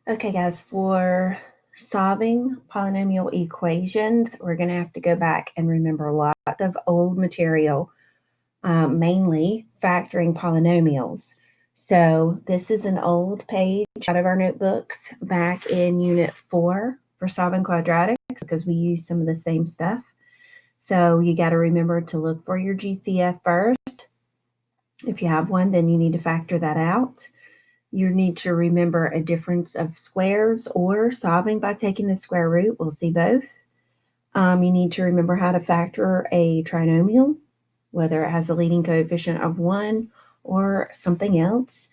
Okay, guys, for solving polynomial equations, we're going to have to go back and remember lots of old material, mainly factoring polynomials. So this is an old page out of our notebooks back in Unit 4 for solving quadratics because we use some of the same stuff. So you got to remember to look for your GCF first. If you have one, then you need to factor that out. You need to remember a difference of squares or solving by taking the square root. We'll see both. You need to remember how to factor a trinomial, whether it has a leading coefficient of 1 or something else.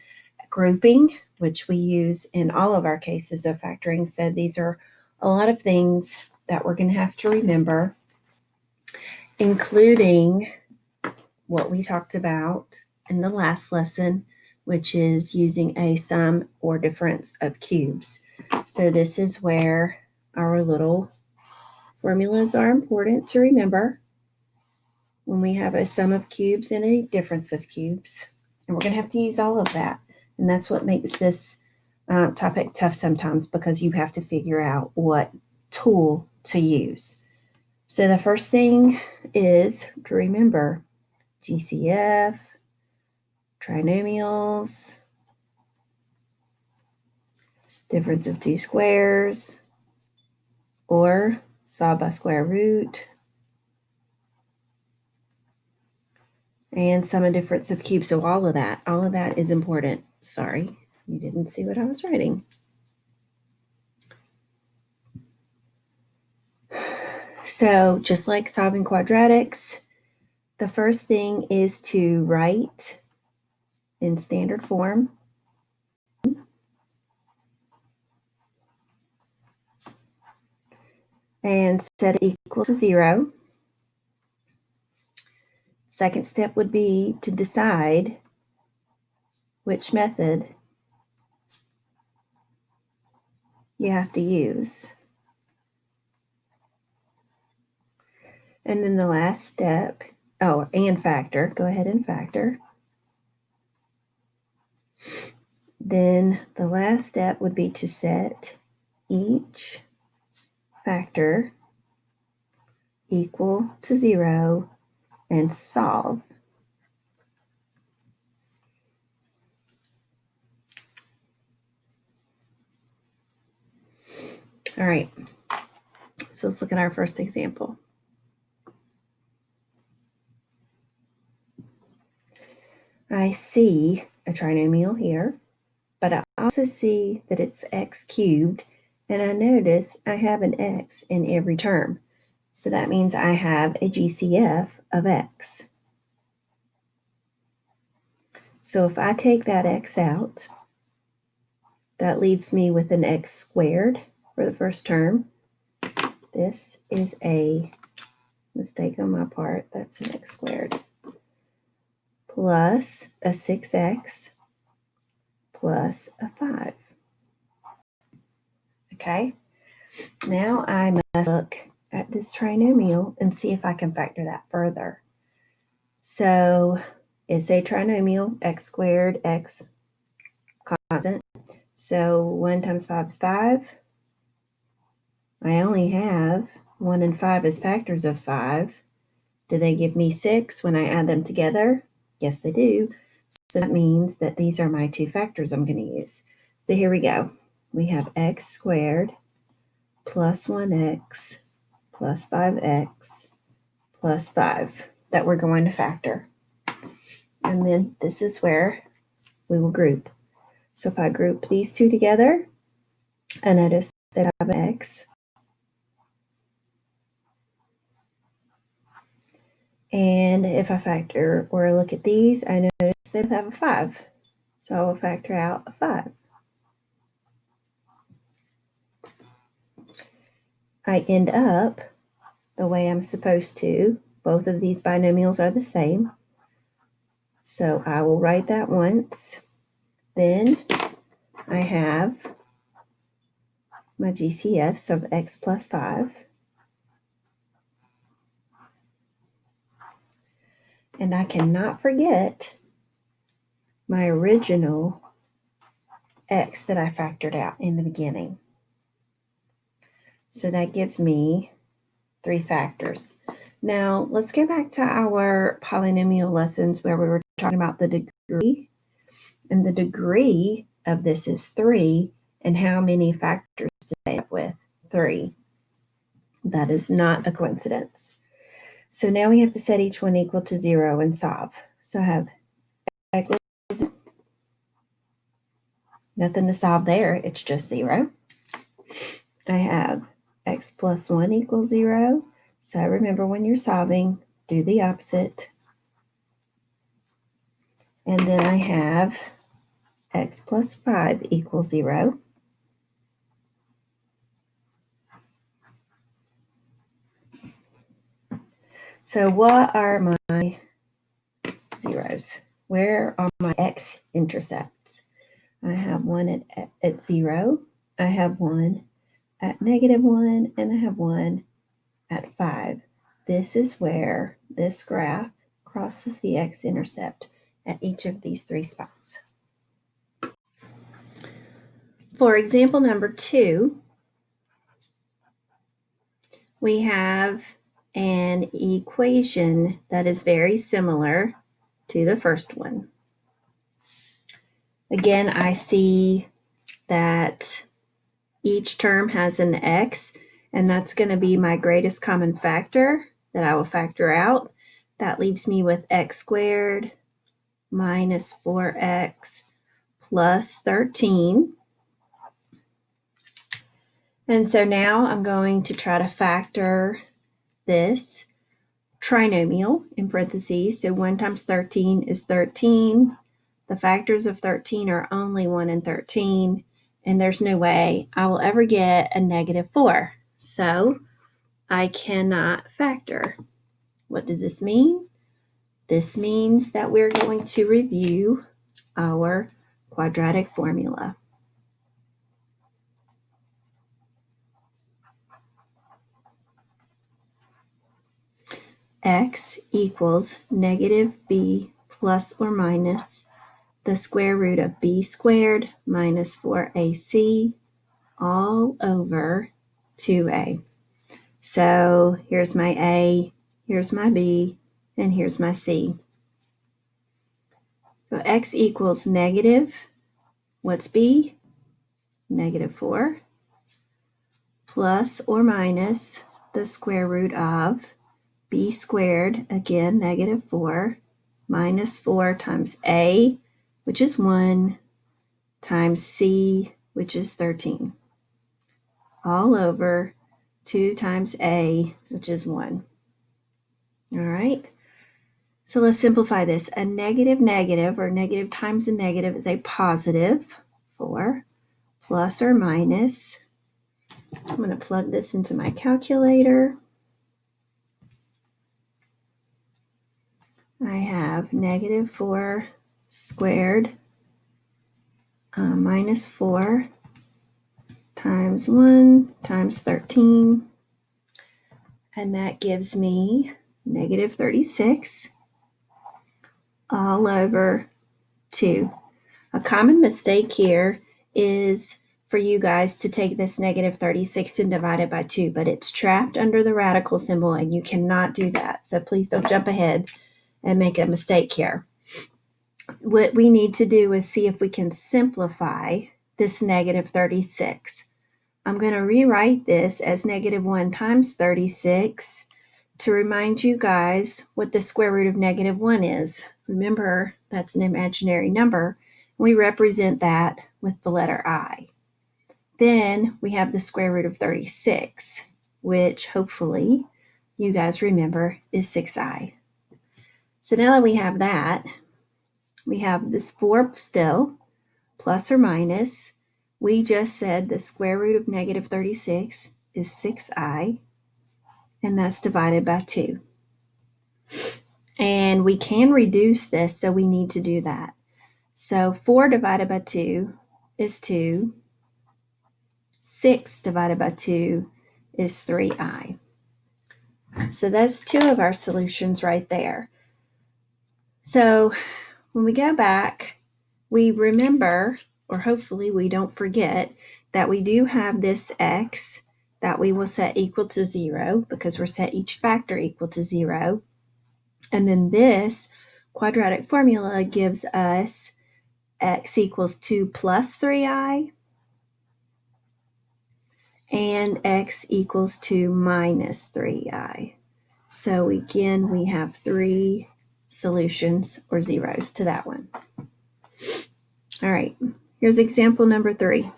Grouping, which we use in all of our cases of factoring. So these are a lot of things that we're going to have to remember, including what we talked about in the last lesson, which is using a sum or difference of cubes. So this is where our little formulas are important to remember when we have a sum of cubes and a difference of cubes. And we're going to have to use all of that. And that's what makes this topic tough sometimes, because you have to figure out what tool to use. So the first thing is to remember GCF, trinomials, difference of two squares, or solve by square root, and sum and difference of cubes. So all of that is important. Sorry, you didn't see what I was writing. So just like solving quadratics, the first thing is to write in standard form. And set it equal to 0. Second step would be to decide which method you have to use. And then the last step, and factor, go ahead and factor. Then the last step would be to set each factor equal to 0 and solve. All right, so let's look at our first example. I see a trinomial here, but I also see that it's x cubed, and I notice I have an x in every term. So that means I have a GCF of x. So if I take that x out, that leaves me with an x squared for the first term. This is a mistake on my part. That's an x squared. Plus a 6x plus a 5. Okay, now I must look at this trinomial and see if I can factor that further. So it's a trinomial, x squared, x constant. So 1 times 5 is 5. I only have 1 and 5 as factors of 5. Do they give me 6 when I add them together? Yes, they do. So that means that these are my two factors I'm going to use. So here we go. We have x squared plus 1x plus 5x plus 5 that we're going to factor. And then this is where we will group. So if I group these two together, I notice that I have an x. And if I factor or look at these, I notice that I have a 5. So I will factor out a 5. I end up the way I'm supposed to. Both of these binomials are the same. So I will write that once. Then I have my GCFs of x plus 5. And I cannot forget my original x that I factored out in the beginning. So that gives me 3 factors. Now, let's go back to our polynomial lessons where we were talking about the degree. And the degree of this is 3. And how many factors to end up with? 3. That is not a coincidence. So now we have to set each one equal to 0 and solve. So I have x, nothing to solve there, it's just 0. I have x plus 1 equals 0. So remember, when you're solving, do the opposite. And then I have x plus 5 equals 0. So what are my zeros? Where are my x-intercepts? I have one at 0. I have one at -1, and I have one at 5. This is where this graph crosses the x-intercept at each of these 3 spots. For example number 2, we have an equation that is very similar to the first one. Again, I see that each term has an x, and that's going to be my greatest common factor that I will factor out. That leaves me with x squared minus 4x plus 13. And so now I'm going to try to factor this trinomial in parentheses. So 1 times 13 is 13. The factors of 13 are only 1 and 13, and there's no way I will ever get a -4. So I cannot factor. What does this mean? This means that we're going to review our quadratic formula. X equals -b plus or minus the square root of b squared minus 4ac all over 2a. So here's my a, here's my b, and here's my c. So x equals negative, what's b? -4, plus or minus the square root of b squared, again, -4, minus 4 times a, which is 1, times c, which is 13, all over 2 times a, which is 1. All right, so let's simplify this. A negative, or negative times a negative, is a positive 4, plus or minus, I'm going to plug this into my calculator. I have -4 squared minus 4 times 1 times 13, and that gives me -36 all over 2. A common mistake here is for you guys to take this -36 and divide it by 2, but it's trapped under the radical symbol and you cannot do that. So please don't jump ahead and make a mistake here. What we need to do is see if we can simplify this -36. I'm going to rewrite this as -1 times 36 to remind you guys what the square root of -1 is. Remember, that's an imaginary number. We represent that with the letter I. Then we have the square root of 36, which hopefully you guys remember is 6i. So now that we have that, we have this 4 still, plus or minus. We just said the square root of -36 is 6i, and that's divided by 2. And we can reduce this, so we need to do that. So 4 divided by 2 is 2. 6 divided by 2 is 3i. So that's 2 of our solutions right there. So when we go back, we remember or hopefully we don't forget, that we do have this x that we will set equal to 0 because we're set each factor equal to 0. And then this quadratic formula gives us x equals 2 plus 3i and x equals 2 minus 3i. So again, we have 3 solutions or zeros to that one. All right, here's example number 3.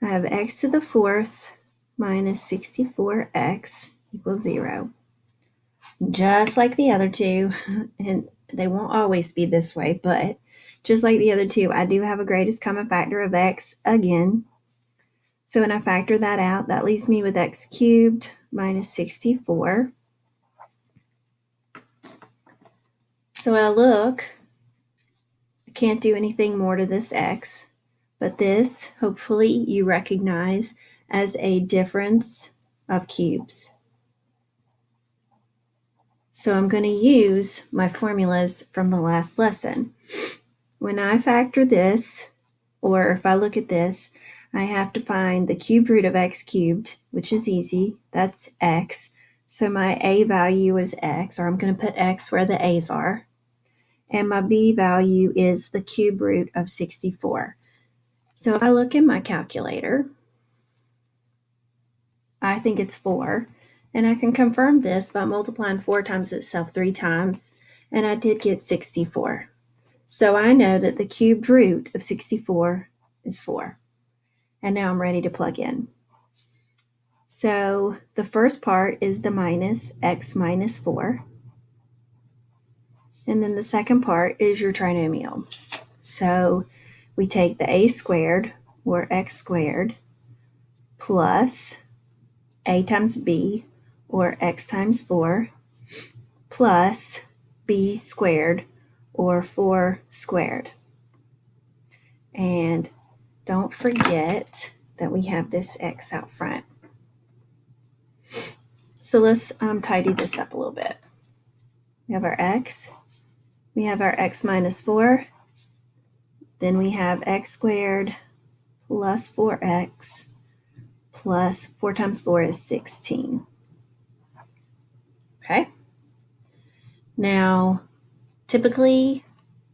I have x to the 4th minus 64x equals 0. Just like the other two, and they won't always be this way, but just like the other two, I do have a greatest common factor of x again. So when I factor that out, that leaves me with x cubed minus 64. So when I look, I can't do anything more to this x, but this, hopefully, you recognize as a difference of cubes. So I'm going to use my formulas from the last lesson. When I factor this, or if I look at this, I have to find the cube root of x cubed, which is easy. That's x. So my a value is x, or I'm going to put x where the a's are. And my b value is the cube root of 64. So if I look in my calculator, I think it's 4. And I can confirm this by multiplying 4 times itself 3 times. And I did get 64. So I know that the cubed root of 64 is 4. And now I'm ready to plug in. So the first part is the minus x minus 4. And then the second part is your trinomial. So we take the a squared, or x squared, plus a times b, or x times 4, plus b squared, or 4 squared. And don't forget that we have this x out front. So let's tidy this up a little bit. We have our x. We have our x minus 4. Then we have x squared plus 4x plus 4 times 4 is 16. Okay? Now, typically,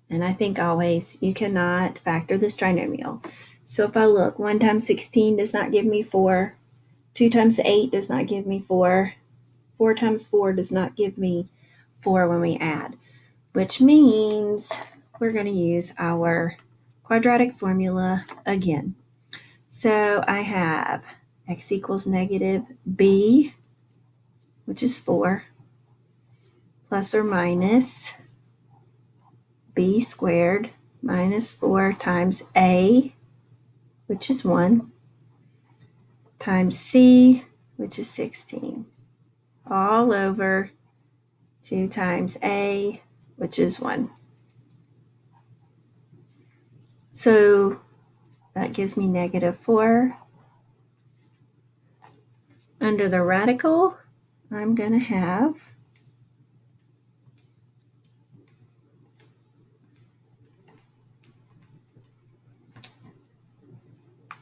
and I think always, you cannot factor this trinomial. So if I look, 1 times 16 does not give me 4. 2 times 8 does not give me 4. 4 times 4 does not give me 4 when we add, which means we're going to use our quadratic formula again. So I have x equals negative b, which is 4, plus or minus b squared minus 4 times a, which is 1, times c, which is 16, all over 2 times a, which is 1. So that gives me negative 4. Under the radical, I'm going to have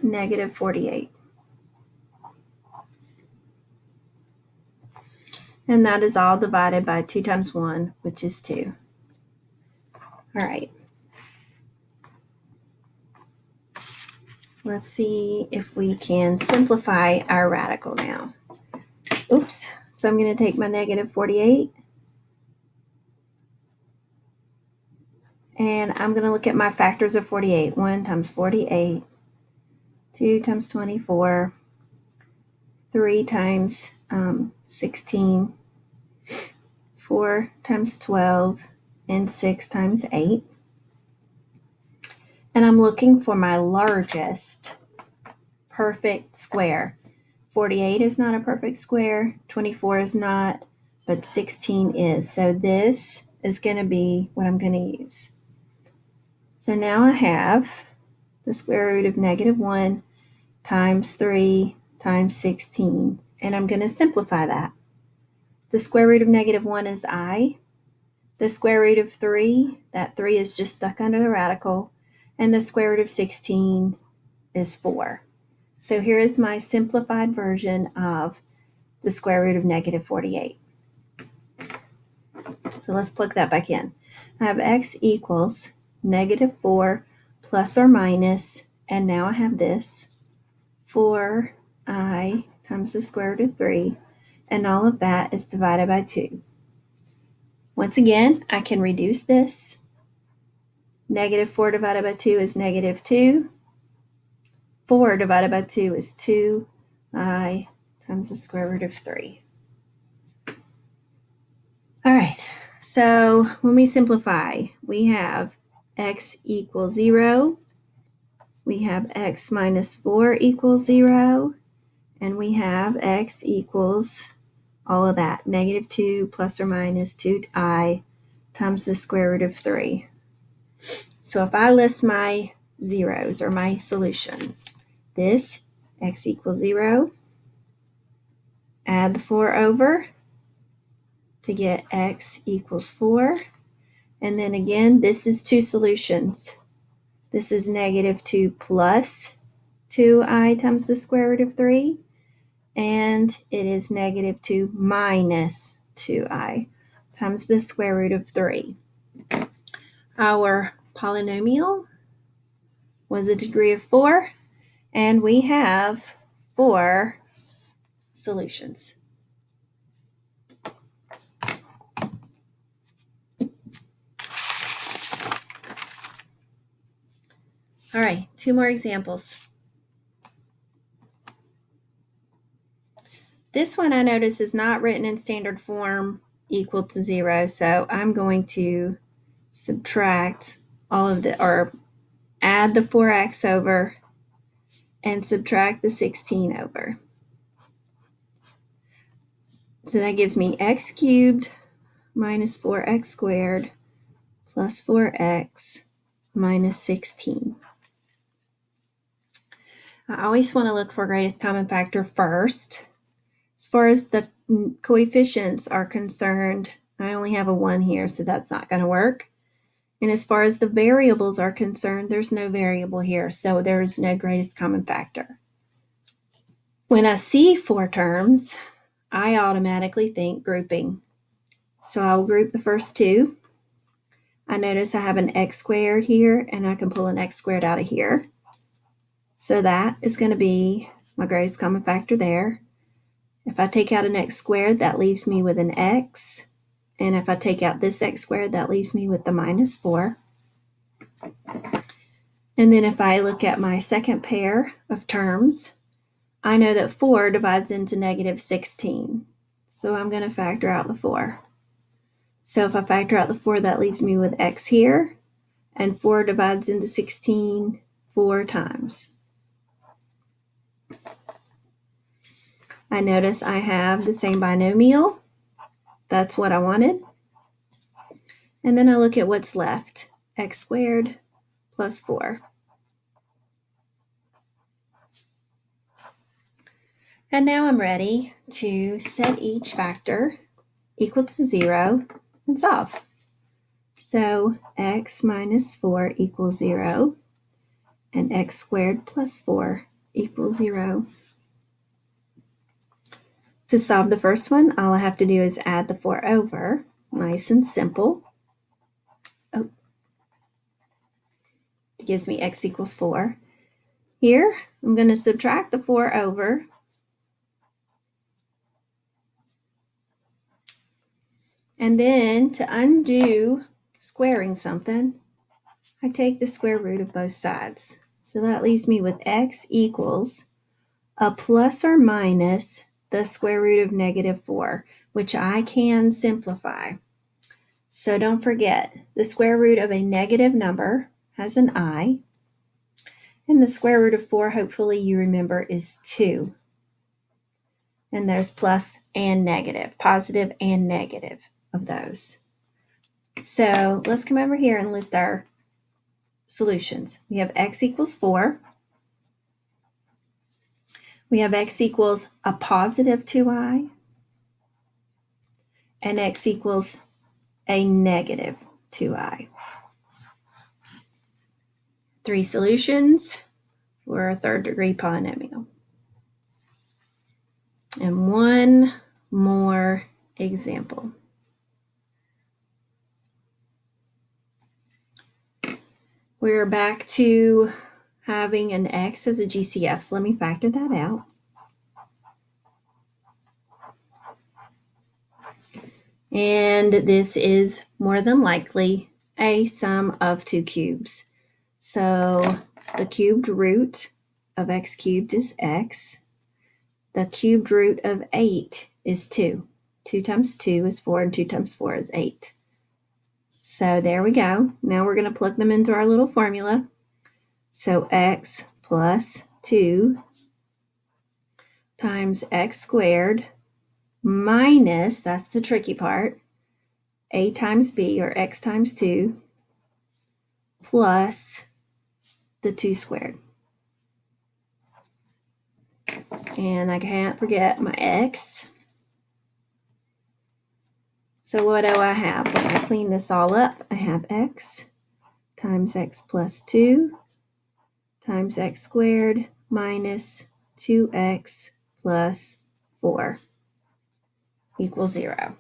negative 48. And that is all divided by 2 times 1, which is 2. All right. Let's see if we can simplify our radical now. Oops. So I'm going to take my negative 48. And I'm going to look at my factors of 48. 1 times 48. 2 times 24. 3 times 16. 4 times 12. And 6 times 8. And I'm looking for my largest perfect square. 48 is not a perfect square, 24 is not, but 16 is. So this is going to be what I'm going to use. So now I have the square root of negative 1 times 3 times 16, and I'm going to simplify that. The square root of negative 1 is I, The square root of 3, that 3 is just stuck under the radical, and the square root of 16 is 4. So here is my simplified version of the square root of negative 48. So let's plug that back in. I have x equals negative 4 plus or minus, and now I have this, 4i times the square root of 3, and all of that is divided by 2. Once again, I can reduce this. Negative 4 divided by 2 is negative 2. 4 divided by 2 is 2i times the square root of 3. All right, so when we simplify, we have x equals 0, we have x minus 4 equals 0, and we have x equals all of that, negative 2 plus or minus 2i times the square root of 3. So if I list my zeros or my solutions, this, x equals 0, add the 4 over to get x equals 4. And then again, this is two solutions. This is negative 2 plus 2i times the square root of 3. And it is negative 2 minus 2i times the square root of 3. Our polynomial was a degree of 4, and we have 4 solutions. All right, 2 more examples. This one I notice is not written in standard form equal to 0, so I'm going to subtract all of the, or add the 4x over and subtract the 16 over. So that gives me x cubed minus 4x squared plus 4x minus 16. I always want to look for greatest common factor first. As far as the coefficients are concerned, I only have a 1 here, so that's not going to work. And as far as the variables are concerned, there's no variable here, so there's no greatest common factor. When I see 4 terms, I automatically think grouping. So I'll group the first 2. I notice I have an x squared here, and I can pull an x squared out of here. So that is going to be my greatest common factor there. If I take out an x squared, that leaves me with an x. And if I take out this x squared, that leaves me with the minus 4. And then if I look at my second pair of terms, I know that 4 divides into negative 16. So I'm going to factor out the 4. So if I factor out the 4, that leaves me with x here. And 4 divides into 16 4 times. I notice I have the same binomial. That's what I wanted. And then I look at what's left. X squared plus 4. And now I'm ready to set each factor equal to 0 and solve. So x minus 4 equals 0, and x squared plus 4 equals 0. To solve the first one, all I have to do is add the 4 over. Nice and simple. Oh, it gives me x equals 4. Here, I'm going to subtract the 4 over. And then to undo squaring something, I take the square root of both sides. So that leaves me with x equals a plus or minus the square root of negative 4, which I can simplify. So don't forget, the square root of a negative number has an I, and the square root of 4, hopefully you remember, is 2. And there's plus and negative, positive and negative of those. So let's come over here and list our solutions. We have x equals 4. We have x equals a positive 2i, and x equals a negative 2i. 3 solutions for a third degree polynomial. And one more example. We're back to having an x as a GCF, so let me factor that out. And this is more than likely a sum of 2 cubes. So the cubed root of x cubed is x. The cubed root of 8 is 2. 2 times 2 is 4, and 2 times 4 is 8. So there we go. Now we're going to plug them into our little formula. So x plus 2 times x squared minus, that's the tricky part, a times b, or x times 2, plus the 2 squared. And I can't forget my x. So what do I have? When I clean this all up, I have x times x plus 2 times x squared minus 2x plus 4 equals 0.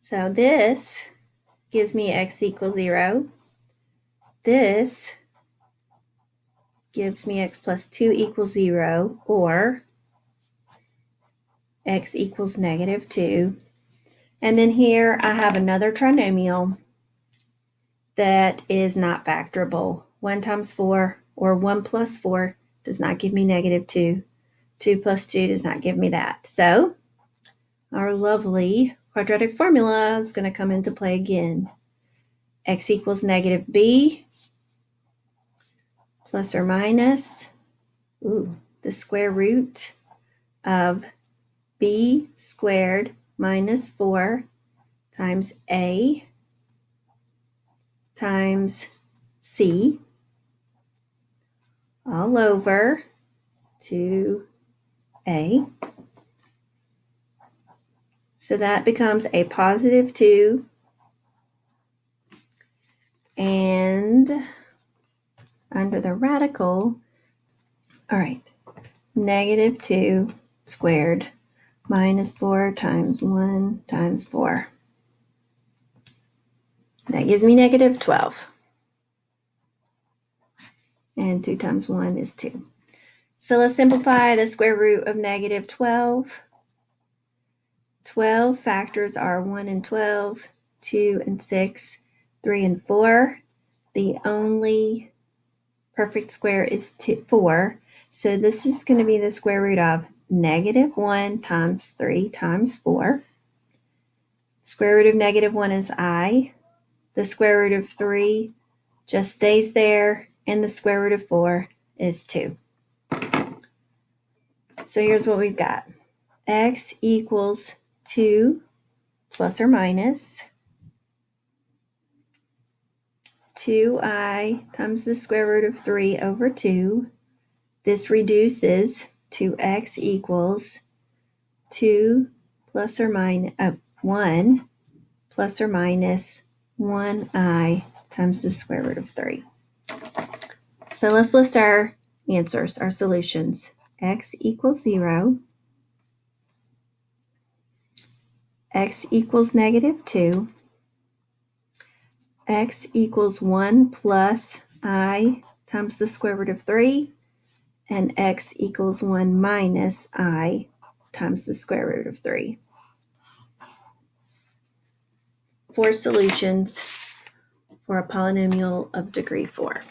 So this gives me x equals 0. This gives me x plus 2 equals 0, or x equals negative 2. And then here I have another trinomial that is not factorable. 1 times 4, or 1 plus 4, does not give me negative 2. 2 plus 2 does not give me that. So our lovely quadratic formula is going to come into play again. X equals negative b plus or minus the square root of b squared minus 4 times a times c all over 2a. So that becomes a positive 2, and under the radical, all right, negative 2 squared minus 4 times 1 times 4. That gives me negative 12. And 2 times 1 is 2. So let's simplify the square root of negative 12. 12 factors are 1 and 12, 2 and 6, 3 and 4. The only perfect square is 4. So this is going to be the square root of negative 1 times 3 times 4. Square root of negative 1 is I. The square root of 3 just stays there, and the square root of 4 is 2. So here's what we've got. X equals 2 plus or minus 2i times the square root of 3 over 2. This reduces to x equals 2 plus or minus 1 plus or minus 1i times the square root of 3. So let's list our answers, our solutions. X equals 0. X equals negative 2. X equals 1 plus I times the square root of 3. And x equals 1 minus I times the square root of 3. 4 solutions for a polynomial of degree 4.